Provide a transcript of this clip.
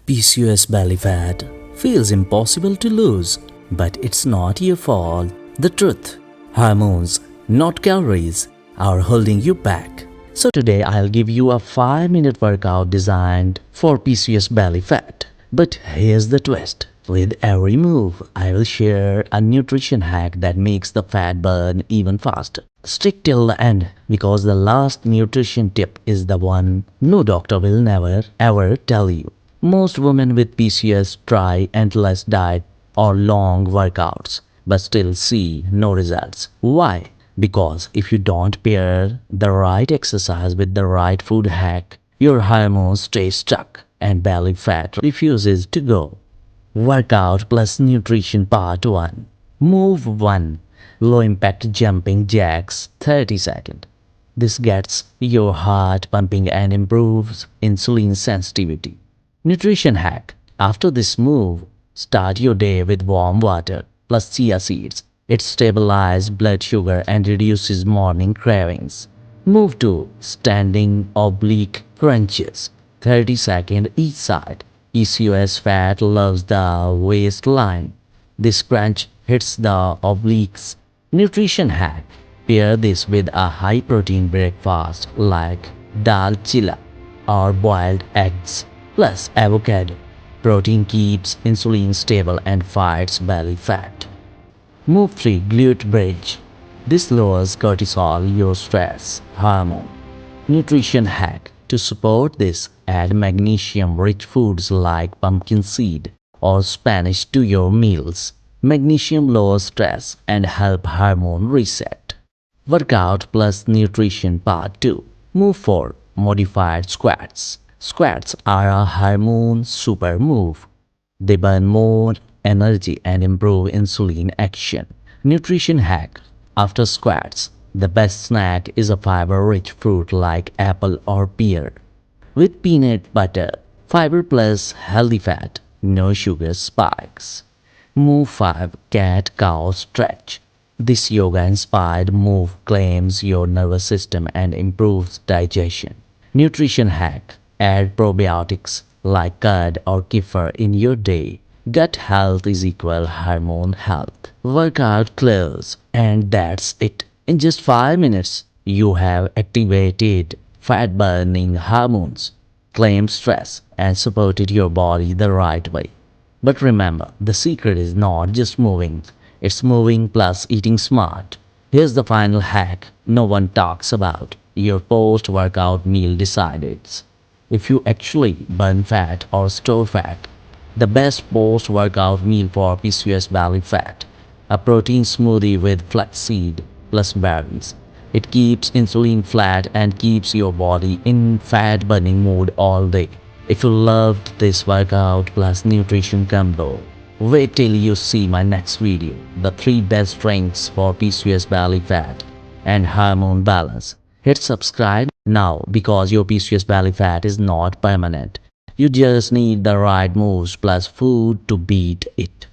PCOS belly fat feels impossible to lose, but it's not your fault. The truth, hormones, not calories, are holding you back. So today I'll give you a 5-minute workout designed for PCOS belly fat. But here's the twist. With every move, I will share a nutrition hack that makes the fat burn even faster. Stick till the end because the last nutrition tip is the one no doctor will never ever tell you. Most women with PCOS try endless diet or long workouts but still see no results. Why? Because if you don't pair the right exercise with the right food hack, your hormones stay stuck and belly fat refuses to go. Workout plus nutrition part 1. Move 1. Low impact jumping jacks 30 seconds. This gets your heart pumping and improves insulin sensitivity. Nutrition hack. After this move, start your day with warm water plus chia seeds. It stabilizes blood sugar and reduces morning cravings. Move 2. Standing oblique crunches. 30 seconds each side. PCOS fat loves the waistline. This crunch hits the obliques. Nutrition hack. Pair this with a high-protein breakfast like dal chilla or boiled eggs plus avocado. Protein keeps insulin stable and fights belly fat. Move 3. Glute bridge. This lowers cortisol, your stress hormone. Nutrition hack. To support this, add magnesium-rich foods like pumpkin seed or spinach to your meals. Magnesium lowers stress and help hormone reset. Workout plus nutrition part 2. Move 4. Modified squats. Squats are a hormone super move. They burn more energy and improve insulin action. Nutrition hack. After squats, the best snack is a fiber-rich fruit like apple or pear. With peanut butter, fiber plus healthy fat, no sugar spikes. Move 5. Cat-cow stretch. This yoga-inspired move calms your nervous system and improves digestion. Nutrition hack. Add probiotics like curd or kefir in your day. Gut health is equal hormone health. Workout close, and that's it. In just 5 minutes, you have activated fat-burning hormones, claimed stress, and supported your body the right way. But remember, the secret is not just moving, it's moving plus eating smart. Here's the final hack no one talks about. Your post-workout meal decides if you actually burn fat or store fat. The best post-workout meal for PCOS belly fat. A protein smoothie with flaxseed plus berries. It keeps insulin flat and keeps your body in fat-burning mode all day. If you loved this workout plus nutrition combo, wait till you see my next video, the 3 best drinks for PCOS belly fat and hormone balance. Hit subscribe now because your PCOS belly fat is not permanent. You just need the right moves plus food to beat it.